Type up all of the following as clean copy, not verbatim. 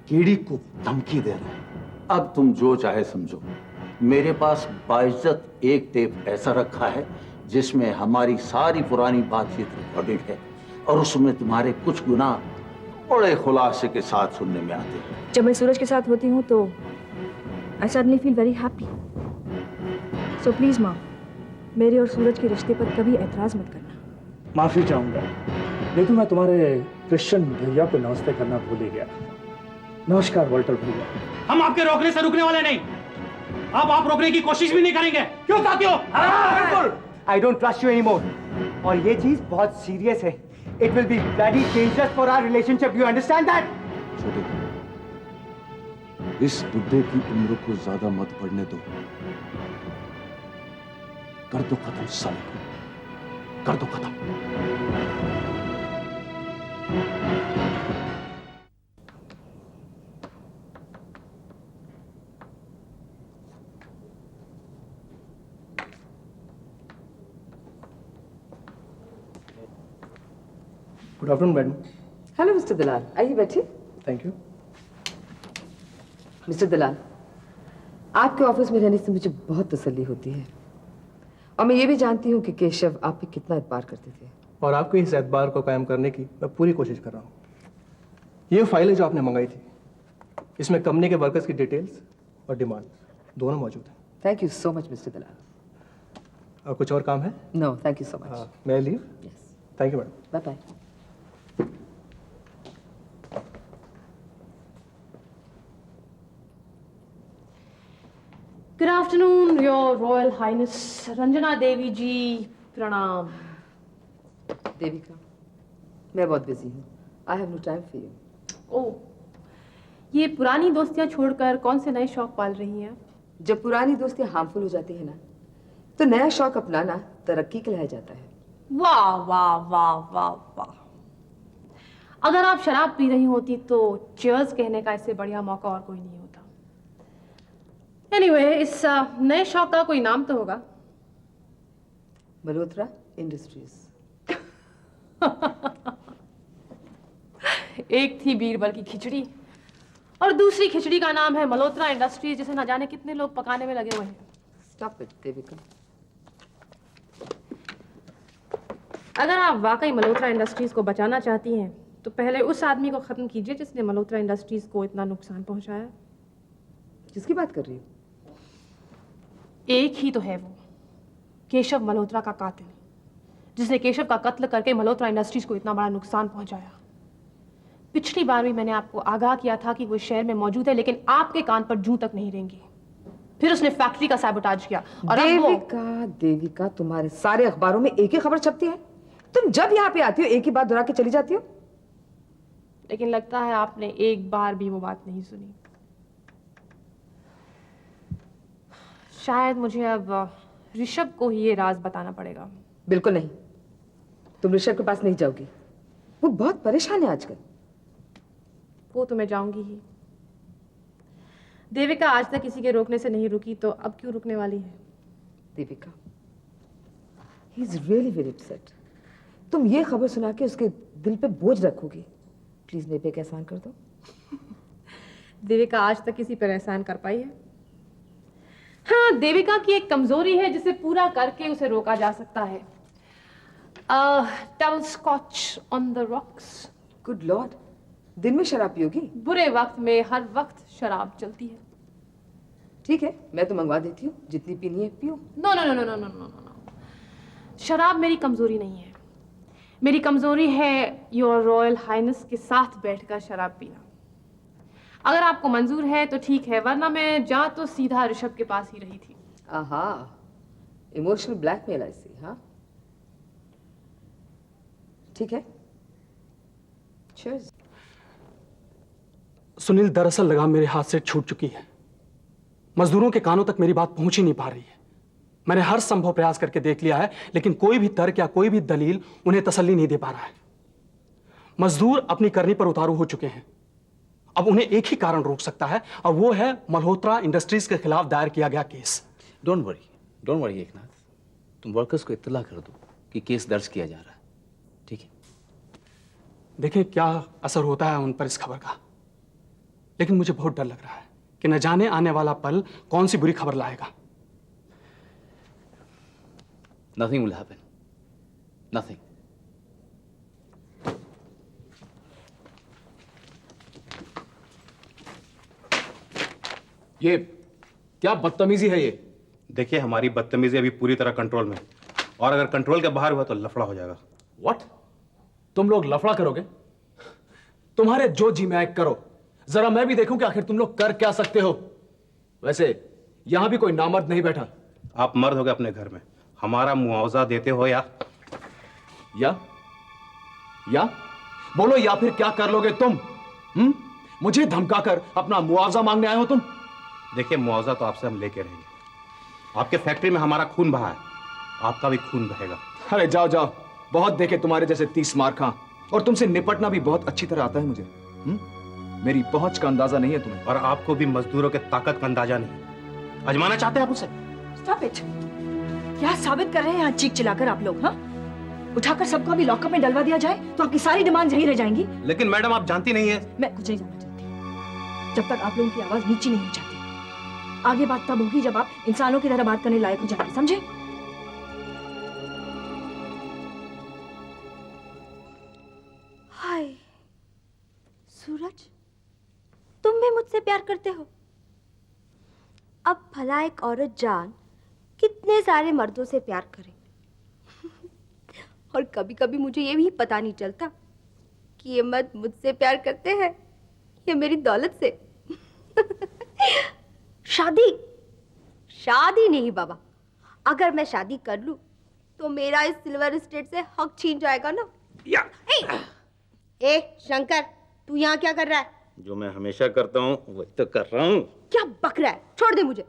कीड़ी को धमकी दे रहे हैं। अब तुम जो चाहे समझो। मेरे पास बाइज्जत एक टेप ऐसा रखा है जिसमें हमारी सारी पुरानी बातचीत रिकॉर्डेड है और उसमें तुम्हारे कुछ गुनाह बड़े खुलासे के साथ सुनने में आते हैं। जब मैं सूरज के साथ होती हूँ तो I suddenly feel very happy. So please माँ, मेरे और सूरज के रिश्ते पर कभी एतराज मत करना। माफी चाहूंगा, देखो मैं तुम्हारे क्रिश्चियन भैया को नमस्ते करना भूल ही गया। नमस्कार वॉल्टर भैया। हम आपके रोकने से रुकने वाले नहीं। अब आप रोकने की कोशिश भी नहीं करेंगे, क्यों साथियों? बिल्कुल। I don't trust you anymore. और ये चीज बहुत सीरियस है। It will be bloody dangerous for our relationship. You understand that? छोटे, इस बुड्ढे की उम्र को ज्यादा मत बढ़ने दो। कर दो खत्म साले को, कर दो खत्म। Good afternoon madam. Hello mister Dalal, आइए बैठिए। Thank you. मिस्टर दलाल, आपके ऑफिस में रहने से मुझे बहुत तसल्ली होती है और मैं ये भी जानती हूँ कि केशव आप पे कितना एतबार करते थे। और आपके इस एतबार को कायम करने की मैं पूरी कोशिश कर रहा हूँ। ये फाइलें जो आपने मंगाई थी, इसमें कंपनी के वर्कर्स की डिटेल्स और डिमांड दोनों मौजूद हैं। Thank you so much mister Dalal. और कुछ और काम है? No thank you so much. मैं leave? Yes. Thank you madam. Bye bye. Good afternoon, Your Royal Highness. Ranjana Devi ji, प्रणाम। देविका, मैं बहुत बिजी हूँ। I have no time for you. Oh, ये पुरानी दोस्तियां छोड़कर कौन से नए शौक पाल रही हैं? जब पुरानी दोस्तियाँ हार्मफुल हो जाती है ना, तो नया शौक अपनाना तरक्की के लिए जाता है। वाह वाह वाह वाह वाह। अगर आप शराब पी रही होती तो चीयर्स कहने का इससे बढ़िया मौका और कोई नहीं होता। एनीवे, इस नए शौक का कोई नाम तो होगा। मल्होत्रा इंडस्ट्रीज। एक थी बीरबल की खिचड़ी और दूसरी खिचड़ी का नाम है मल्होत्रा इंडस्ट्रीज, जिसे न जाने कितने लोग पकाने में लगे हुए हैं। Stop it Devika. अगर आप वाकई मल्होत्रा इंडस्ट्रीज को बचाना चाहती हैं तो पहले उस आदमी को खत्म कीजिए जिसने मल्होत्रा इंडस्ट्रीज को इतना नुकसान पहुंचाया। किसकी बात कर रही हो? एक ही तो है वो, केशव मल्होत्रा का कातिल, जिसने केशव का कत्ल करके मल्होत्रा इंडस्ट्रीज को इतना बड़ा नुकसान पहुंचाया। पिछली बार भी मैंने आपको आगाह किया था कि वो शहर में मौजूद है, लेकिन आपके कान पर जूं तक नहीं रेंगी। फिर उसने फैक्ट्री का सैबोटाज किया और देविका, देविका, तुम्हारे सारे अखबारों में एक ही खबर छपती है। तुम जब यहाँ पे आती हो एक ही बात दोहरा के चली जाती हो। लेकिन लगता है आपने एक बार भी वो बात नहीं सुनी। शायद मुझे अब ऋषभ को ही ये राज बताना पड़ेगा। बिल्कुल नहीं, तुम ऋषभ के पास नहीं जाओगी। वो बहुत परेशान है आजकल। वो तो मैं जाऊंगी ही। देविका आज तक किसी के रोकने से नहीं रुकी, तो अब क्यों रुकने वाली है? Devika, he is really very upset. तुम ये खबर सुना के उसके दिल पे बोझ रखोगी। प्लीज मेरे पे एक एहसान कर दो। देविका आज तक किसी पर एहसान कर पाई है? हाँ, देविका की एक कमजोरी है जिसे पूरा करके उसे रोका जा सकता है। Double scotch on the rocks. Good lord, दिन में शराब पियोगी? बुरे वक्त में हर वक्त शराब चलती है। ठीक है, मैं तो मंगवा देती हूँ, जितनी पीनी है पियो। No no no no no no no no. शराब मेरी कमजोरी नहीं है। मेरी कमजोरी है योर रॉयल हाइनेस के साथ बैठकर शराब पीना। अगर आपको मंजूर है तो ठीक है, वरना मैं जा तो सीधा ऋषभ के पास ही रही थी। आहा, इमोशनल ब्लैकमेल आई सी। हाँ ठीक है, चीयर्स। सुनील, दरअसल लगाम मेरे हाथ से छूट चुकी है। मजदूरों के कानों तक मेरी बात पहुंच ही नहीं पा रही है। मैंने हर संभव प्रयास करके देख लिया है, लेकिन कोई भी तर्क या कोई भी दलील उन्हें तसल्ली नहीं दे पा रहा है। मजदूर अपनी करनी पर उतारू हो चुके हैं। अब उन्हें एक ही कारण रोक सकता है, और वो है मल्होत्रा इंडस्ट्रीज के खिलाफ दायर किया गया केस। डोंट वरी एकनाथ, तुम वर्कर्स को इत्तला कर दो कि केस दर्ज किया जा रहा है, ठीक है? देखें क्या असर होता है उन पर इस खबर का। लेकिन मुझे बहुत डर लग रहा है कि न जाने आने वाला पल कौन सी बुरी खबर लाएगा। Nothing will happen. Nothing. ये क्या बदतमीजी है ये? देखिए, हमारी बदतमीजी अभी पूरी तरह कंट्रोल में है, और अगर कंट्रोल के बाहर हुआ तो लफड़ा हो जाएगा। व्हाट? तुम लोग लफड़ा करोगे? तुम्हारे जो जी में आए करो, जरा मैं भी देखूं कि आखिर तुम लोग कर क्या सकते हो। वैसे यहां भी कोई नामर्द नहीं बैठा। आप मर्द हो गए अपने घर में, हमारा मुआवजा देते हो या बोलो, या फिर क्या कर लोगे तुम? मुझे धमकाकर अपना मुआवजा मांगने आए हो तुम? देखिए, मुआवजा तो आपसे हम लेके रहेंगे। आपके फैक्ट्री में हमारा खून बहा है, आपका भी खून बहेगा। अरे जाओ जाओ, बहुत देखे तुम्हारे जैसे 30 मार खा, और तुमसे निपटना भी बहुत अच्छी तरह आता है मुझे। मेरी पहुंच का अंदाजा नहीं है तुम्हें। और आपको भी मजदूरों के ताकत का अंदाजा नहीं। आजमाना चाहते हैं आप उसे? Stop it. क्या साबित कर रहे हैं यहाँ चीख चिल्लाकर आप लोग? हाँ, उठाकर सबको अभी लॉकअप में डलवा दिया जाए तो आपकी सारी डिमांड यही रह जाएंगी। लेकिन मैडम, आप जानती नहीं है। मैं कुछ नहीं जानना चाहती जब तक आप लोगों की आवाज नीचे नहीं हो जाती। आगे बात तब होगी जब आप इंसानों की तरह बात करने लायक हो जाएंगे, समझे? हाय सूरज, तुम भी मुझसे प्यार करते हो? अब भला एक औरत जान कितने सारे मर्दों से प्यार करे। और कभी कभी मुझे ये भी पता नहीं चलता कि ये मर्द मुझसे प्यार करते हैं या मेरी दौलत से। शादी नहीं बाबा, अगर मैं शादी कर लूं तो मेरा इस सिल्वर स्टेट से हक छीन जाएगा ना। ए शंकर, तू यहाँ क्या कर रहा है? जो मैं हमेशा करता हूँ वही तो कर रहा हूँ। क्या बक रहा है? छोड़ दे मुझे।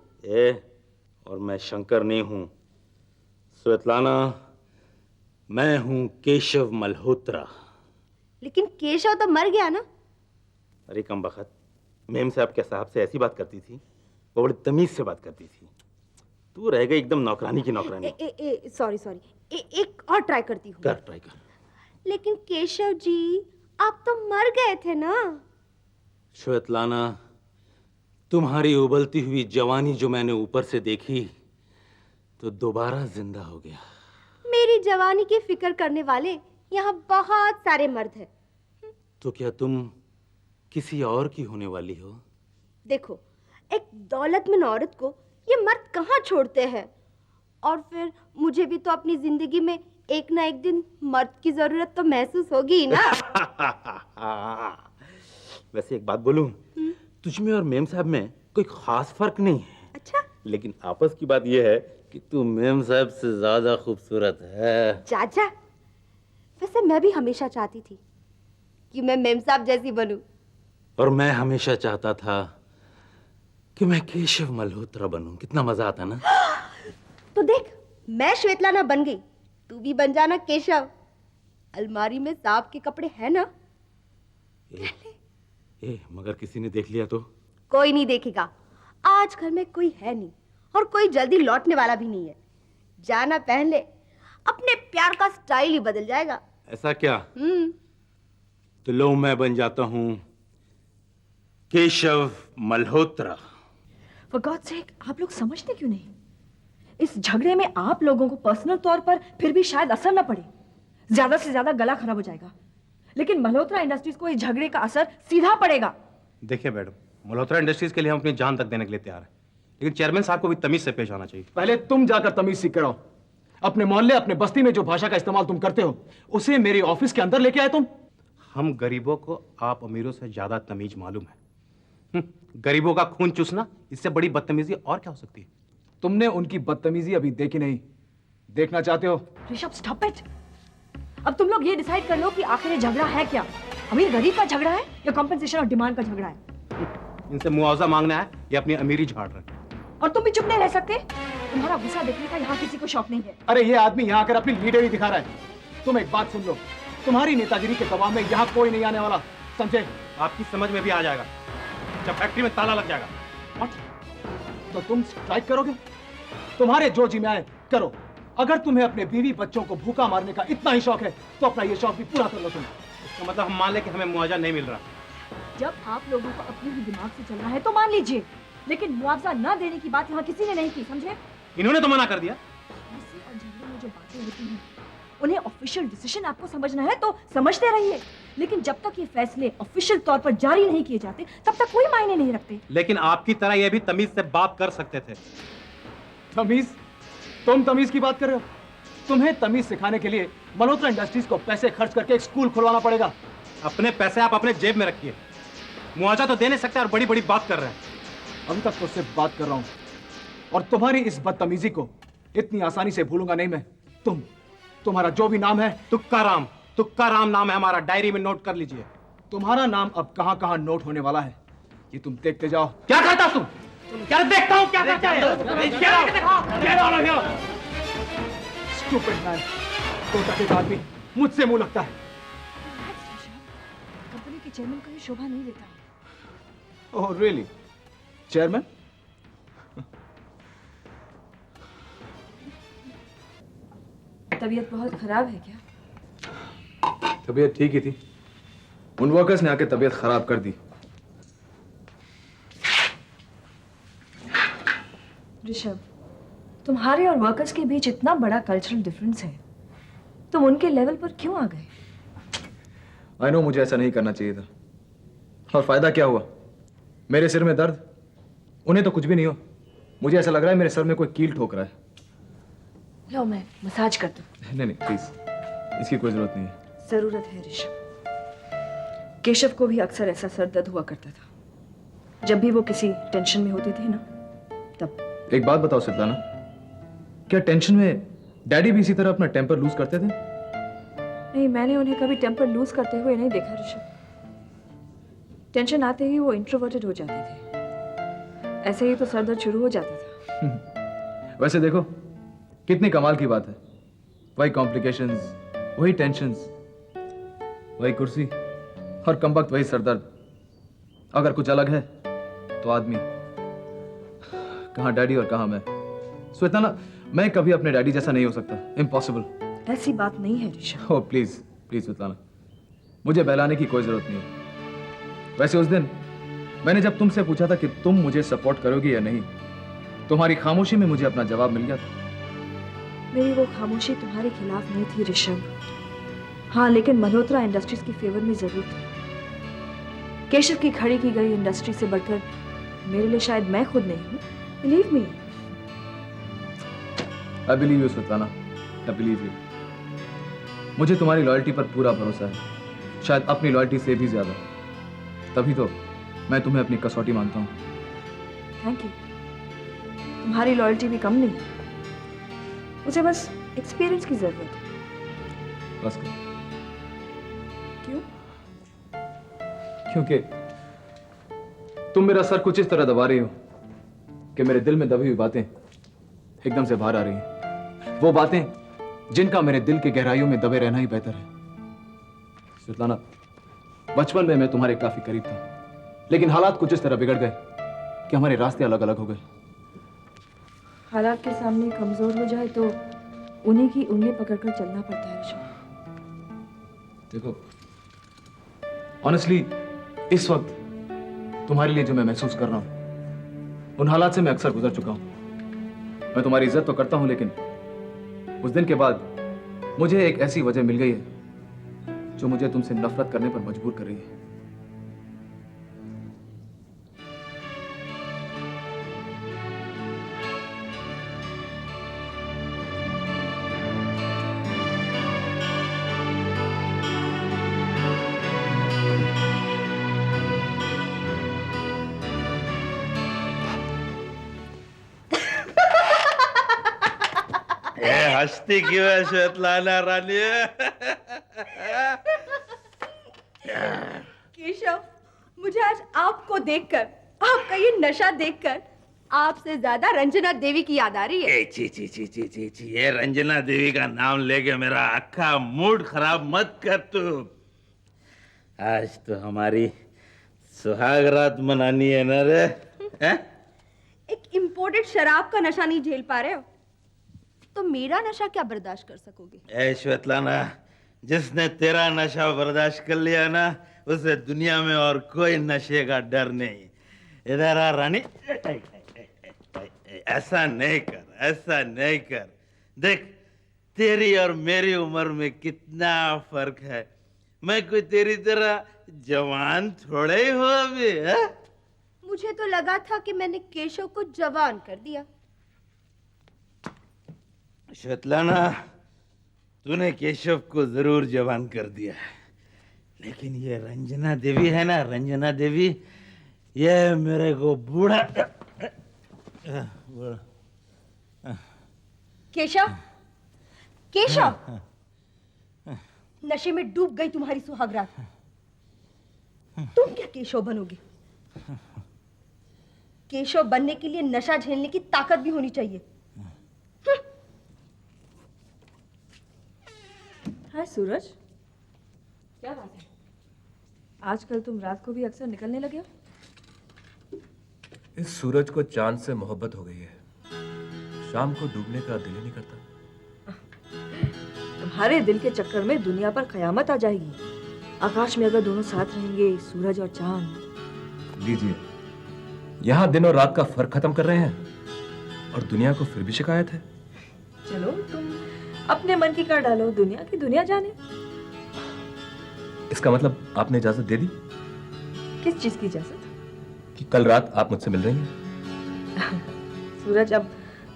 और मैं शंकर नहीं हूँ स्वेतलाना, मैं हूँ केशव मल्होत्रा। लेकिन केशव तो मर गया ना। अरे कम बखत, मेम साहब के साहब से ऐसी बात करती थी, वो बड़ी तमीज से बात करती थी। तू रह गई एकदम नौकरानी की नौकरानी। सॉरी, एक और ट्राई करती हूँ। ट्राई कर। लेकिन केशव जी, आप तो मर गए थे ना। श्वेतलाना, तुम्हारी उबलती हुई जवानी जो मैंने ऊपर से देखी तो दोबारा जिंदा हो गया। मेरी जवानी की फिक्र करने वाले यहाँ बहुत सारे मर्द हैं। तो क्या तुम किसी और की होने वाली हो? देखो, एक दौलतमंद औरत को ये मर्द कहाँ छोड़ते हैं, और फिर मुझे भी तो अपनी जिंदगी में एक ना एक दिन मर्द की जरूरत तो महसूस होगी ना। वैसे एक बात बोलूं, तुझमें और मेम साहब में कोई खास फर्क नहीं है। अच्छा? लेकिन आपस की बात यह है कि तू मेम साहब से ज्यादा खूबसूरत है। चाचा, वैसे मैं भी हमेशा चाहती थी कि मैं मेम साहब जैसी बनूं। और मैं हमेशा चाहता था कि मैं केशव मल्होत्रा बनूं। कितना मजा आता ना। तो देख, मैं श्वेतलाना बन गई, तू भी बन जाना केशव। अलमारी में सांप के कपड़े हैं ना? मगर किसी ने देख लिया तो? कोई नहीं देखेगा। आज घर में कोई है नहीं, और कोई जल्दी लौटने वाला भी नहीं है। जाना पहन ले, अपने प्यार का स्टाइल ही बदल जाएगा। ऐसा क्या? तो लो, मैं बन जाता हूँ Keshav Malhotra. For God's sake, आप लोग समझते क्यों नहीं? इस झगड़े में आप लोगों को पर्सनल तौर पर फिर भी शायद असर न पड़े, ज्यादा से ज्यादा गला खराब हो जाएगा, लेकिन मल्होत्रा इंडस्ट्रीज को इस झगड़े का असर सीधा पड़ेगा। देखिए मैडम, मल्होत्रा इंडस्ट्रीज के लिए हम अपनी जान तक देने के लिए तैयार हैं, लेकिन चेयरमैन साहब को भी तमीज से पेश आना चाहिए। पहले तुम जाकर तमीज सीख कर आओ। अपने मोहल्ले, अपने बस्ती में जो भाषा का इस्तेमाल तुम करते हो, उसे मेरे ऑफिस के अंदर लेके आए तुम। हम गरीबों को आप अमीरों से ज्यादा तमीज मालूम है। गरीबों का खून चूसना, इससे बड़ी बदतमीजी और क्या हो सकती है? तुमने उनकी बदतमीजी अभी देखी नहीं, देखना चाहते हो? Rishabh, stop it. अब तुम लोग ये डिसाइड कर लो कि आखिर ये झगड़ा है क्या, अमीर गरीब का झगड़ा है या कॉम्पेंसेशन और डिमांड का झगड़ा है? इनसे मुआवजा मांगना है या अपनी अमीरी झाड़ रहे? और तुम भी चुप नहीं रह सकते? तुम्हारा गुस्सा देखने का यहाँ किसी को शौक नहीं है। अरे ये आदमी यहाँ आकर अपनी लीडरी दिखा रहा है। तुम एक बात सुन लो, तुम्हारी नेतागिरी के दबाव में यहाँ कोई नहीं आने वाला, समझे? आपकी समझ में भी आ जाएगा जब फैक्ट्री में ताला लग जाएगा। What? तो तुम स्ट्राइक करोगे? तुम्हारे जो जी में आए करो। अगर तुम्हें अपने बीवी बच्चों को भूखा मारने का इतना ही शौक है तो अपना ये शौक भी पूरा कर लो तुम। इसका मतलब हम मान लें कि हमें मुआवजा नहीं मिल रहा। जब आप लोगों को अपने ही दिमाग से चलना है तो मान लीजिए, लेकिन मुआवजा न देने की बात यहाँ किसी ने नहीं की, समझे? इन्होंने तो मना कर दिया। इसी और झगड़े में जो बातें होती हैं, उन्हें ऑफिशियल डिसीजन आपको समझना है तो समझते रहिए, लेकिन जब तक ये फैसले ऑफिशियल तौर पर जारी नहीं किए जाते तब तक कोई मायने नहीं रखते। लेकिन आपकी तरह ये भी तमीज से बात कर सकते थे। तमीज? तुम तमीज की बात कर रहे हो? तुम्हें तमीज सिखाने के लिए मल्होत्रा इंडस्ट्रीज को पैसे खर्च करके एक स्कूल खुलवाना पड़ेगा। अपने पैसे आप अपने जेब में रखिए, मुआवजा तो दे नहीं सकते और बड़ी बड़ी बात कर रहे हैं। अभी तक तो सिर्फ बात कर रहा हूं, और तुम्हारी इस बदतमीजी को इतनी आसानी से भूलूंगा नहीं मैं। तुम्हारा जो भी नाम है, तुक्का राम नाम है हमारा, डायरी में नोट कर लीजिए। तुम्हारा नाम अब कहां कहां नोट होने वाला है, ये तुम देखते जाओ। क्या करता तुम? क्या देखता हूं? क्या करता है? स्टूपिड मैन, कोटा के आदमी मुझसे मुंह लगता है। कंपनी के चेयरमैन को ये शोभा नहीं देता। Oh really? चेयरमैन? तबीयत बहुत खराब है क्या? तबीयत ठीक ही थी, उन वर्कर्स ने आके तबीयत खराब कर दी। ऋषभ, तुम्हारे और वर्कर्स के बीच इतना बड़ा कल्चरल डिफरेंस है, तुम उनके लेवल पर क्यों आ गए? आई नो मुझे ऐसा नहीं करना चाहिए था, और फायदा क्या हुआ? मेरे सिर में दर्द, उन्हें तो कुछ भी नहीं हो। मुझे ऐसा लग रहा है मेरे सर में कोई कील ठोक रहा है। लो मैं मसाज कर दूं। नहीं प्लीज, इसकी कोई जरूरत नहीं है। जरूरत है ऋषभ। केशव को भी अक्सर ऐसा सर दर्द हुआ करता था जब भी वो किसी टेंशन में होते थे ना, तब। एक बात बताओ स्वेतलाना, क्या टेंशन में डैडी भी इसी तरह अपना टेम्पर लूज करते थे? नहीं, मैंने उन्हें कभी टेम्पर लूज करते हुए नहीं देखा ऋषभ। टेंशन आते ही वो इंट्रोवर्टेड हो जाते थे, ऐसे ही तो सर दर्द शुरू हो जाता था। वैसे देखो कितनी कमाल की बात है, वही कॉम्प्लिकेशंस, वही टेंशंस, वही कुर्सी और कम वक्त वही सरदर्द। अगर कुछ अलग है तो आदमी, कहां डैडी और कहां मैं। स्वेतलाना, मैं कभी अपने डैडी जैसा नहीं हो सकता, इम्पॉसिबल। ऐसी बात नहीं है Rishabh. Oh please please Svetlana, मुझे बहलाने की कोई जरूरत नहीं है। वैसे उस दिन मैंने जब तुमसे पूछा था कि तुम मुझे सपोर्ट करोगी या नहीं, तुम्हारी खामोशी में मुझे अपना जवाब मिल गया था। मेरी वो खामोशी तुम्हारे खिलाफ नहीं थी ऋषभ, हाँ, लेकिन मल्होत्रा इंडस्ट्रीज की फेवर में जरूर थी। केशव की खड़ी की गई इंडस्ट्री से बढ़कर मेरे लिए शायद मैं खुद नहीं हूँ। Believe me. I believe you Svetlana, I believe you. मुझे तुम्हारी लॉयल्टी पर पूरा भरोसा है, शायद अपनी लॉयल्टी से भी ज्यादा। तभी तो मैं तुम्हें अपनी कसौटी मानता हूँ। Thank you. तुम्हारी लॉयल्टी भी कम नहीं है, मुझे बस एक्सपीरियंस की जरूरत है। बस कर। क्यों? क्योंकि तुम मेरा सर कुछ इस तरह दबा रही हो कि मेरे दिल में दबी हुई बातें एकदम से बाहर आ रही हैं। वो बातें जिनका मेरे दिल की गहराइयों में दबे रहना ही बेहतर है। स्वेतलाना, बचपन में मैं तुम्हारे काफी करीब था, लेकिन हालात कुछ इस तरह बिगड़ गए कि हमारे रास्ते अलग अलग हो गए। हालात के सामने कमजोर हो जाए तो उन्हीं की उंगली पकड़कर चलना पड़ता है ऋषभ। देखो ऑनेस्टली, इस वक्त तुम्हारे लिए जो मैं महसूस कर रहा हूं, उन हालात से मैं अक्सर गुजर चुका हूं। मैं तुम्हारी इज्जत तो करता हूं, लेकिन उस दिन के बाद मुझे एक ऐसी वजह मिल गई है जो मुझे तुमसे नफरत करने पर मजबूर कर रही है। हंसती क्यों है स्वेतलाना रानी? केशव, मुझे आज आपको देखकर, आपका ये नशा देखकर आपसे ज्यादा रंजना देवी की याद आ रही है। ची ची ची ची ची ची, ये रंजना देवी का नाम लेके मेरा अक्का मूड खराब मत कर तू। आज तो हमारी सुहाग रात मनानी है ना रे? एक इम्पोर्टेड शराब का नशा नहीं झेल पा रहे हो तो मेरा नशा क्या बर्दाश्त कर सकोगे? ए श्वेतलाना, जिसने तेरा नशा बर्दाश्त कर लिया ना, उसे दुनिया में और कोई नशे का डर नहीं। इधर आ रानी, ऐसा नहीं कर, ऐसा नहीं कर। देख, तेरी और मेरी उम्र में कितना फर्क है। मैं कोई तेरी तरह जवान थोड़े ही हो अभी, है? मुझे तो लगा था कि मैंने केशव को जवान कर दिया। श्वेतलाना, तूने केशव को जरूर जवान कर दिया है, लेकिन ये रंजना देवी है ना, रंजना देवी, ये मेरे को बूढ़ा केशव, केशव, नशे में डूब गई तुम्हारी सुहागरात। तुम क्या केशव बनोगे? केशव बनने के लिए नशा झेलने की ताकत भी होनी चाहिए। हाय सूरज, क्या बात है? आजकल तुम रात को भी अक्सर निकलने लगे हो। इस सूरज को चांद से मोहब्बत हो गई है, शाम को डूबने का दिल ही नहीं करता। तुम्हारे दिल के चक्कर में दुनिया पर कयामत आ जाएगी। आकाश में अगर दोनों साथ रहेंगे, सूरज और चांद। लीजिए, यहाँ दिन और रात का फर्क खत्म कर रहे हैं और दुनिया को फिर भी शिकायत है। चलो तुम अपने मन की कर डालो, दुनिया की दुनिया जाने। इसका मतलब आपने इजाजत दे दी? किस चीज की इजाजत? कि कल रात आप मुझसे मिल रही हैं। सूरज, अब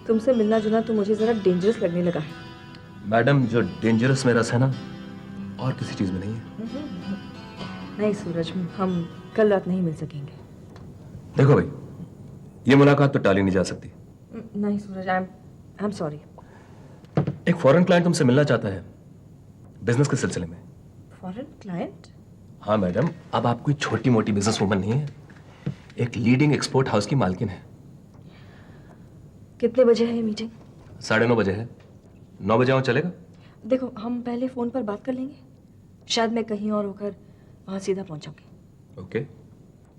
तुमसे मिलना जुलना तो मुझे जरा डेंजरस लगने लगा है। मैडम, जो डेंजरस में रस है ना, और किसी चीज में नहीं है। नहीं सूरज, हम कल रात नहीं मिल सकेंगे। देखो भाई, ये मुलाकात तो टाली नहीं जा सकती। नहीं सूरज, आई एम सॉरी। एक फॉरेन क्लाइंट तुमसे मिलना चाहता है, बिजनेस के सिलसिले में। Foreign client? हाँ मैडम, अब आप कोई छोटी मोटी बिजनेस वूमन नहीं है, एक लीडिंग एक्सपोर्ट हाउस की मालकिन है। कितने बजे है ये मीटिंग? 9:30 बजे है। 9 बजे आऊं, चलेगा? देखो, हम पहले फोन पर बात कर लेंगे, शायद मैं कहीं और होकर वहां सीधा पहुंचाऊंगी। ओके,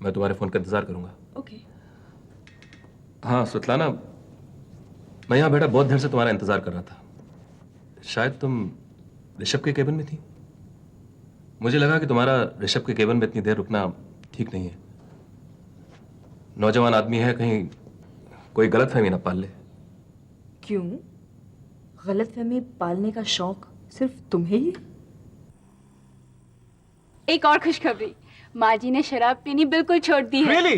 मैं तुम्हारे फोन का इंतजार करूंगा। ओके। हाँ स्वेतलाना, मैं यहाँ बैठा बहुत देर से तुम्हारा इंतजार कर रहा था। शायद तुम ऋषभ के केबिन में थी। मुझे लगा कि तुम्हारा ऋषभ के केबिन में इतनी देर रुकना ठीक नहीं है। नौजवान आदमी है, कहीं कोई गलतफहमी ना पाल ले। क्यों? गलतफहमी पालने का शौक सिर्फ तुम्हें ही? एक और खुशखबरी, माँ जी ने शराब पीनी बिल्कुल छोड़ दी है। Really?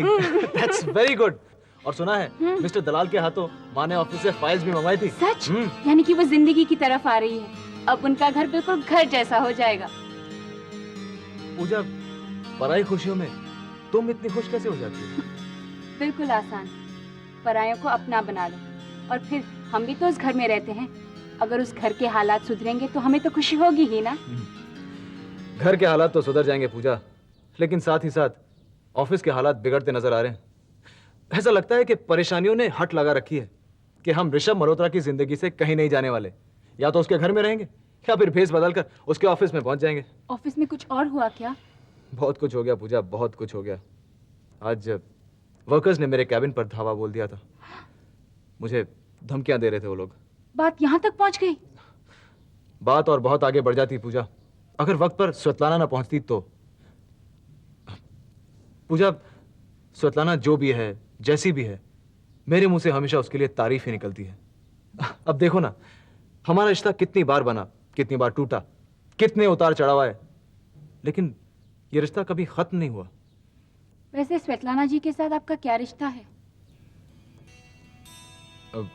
That's very good. और सुना है मिस्टर दलाल के हाथों माँ ने ऑफिस से फाइल्स भी मंगवाई थी। सच? यानी कि वो जिंदगी की तरफ आ रही है। अब उनका घर बिल्कुल घर जैसा हो जाएगा। पूजा, पराई खुशियों में तुम इतनी खुश कैसे हो जाती हो? बिल्कुल आसान, परायों को अपना बना लो, और फिर हम भी तो उस घर में रहते हैं। अगर उस घर के हालात सुधरेंगे तो हमें तो खुशी होगी ही ना। घर के हालात तो सुधर जाएंगे पूजा, लेकिन साथ ही साथ ऑफिस के हालात बिगड़ते नजर आ रहे हैं। ऐसा लगता है कि परेशानियों ने हट लगा रखी है कि हम ऋषभ मल्होत्रा की जिंदगी से कहीं नहीं जाने वाले। या तो उसके घर में रहेंगे या फिर भेस बदल कर उसके ऑफिस में पहुंच जाएंगे। ऑफिस में कुछ और हुआ क्या? बहुत कुछ हो गया पूजा, बहुत कुछ हो गया। आज वर्कर्स ने मेरे कैबिन पर धावा बोल दिया था। मुझे धमकियां दे रहे थे वो लोग। बात यहाँ तक पहुंच गई? बात और बहुत आगे बढ़ जाती पूजा, अगर वक्त पर स्वेतलाना ना पहुंचती तो। पूजा, स्वेतलाना जो भी है, जैसी भी है, मेरे मुंह से हमेशा उसके लिए तारीफ ही निकलती है। अब देखो ना, हमारा रिश्ता कितनी बार बना, कितनी बार टूटा, कितने उतार चढ़ाव आए, लेकिन ये रिश्ता कभी खत्म नहीं हुआ। वैसे स्वेतलाना जी के साथ आपका क्या रिश्ता है? अब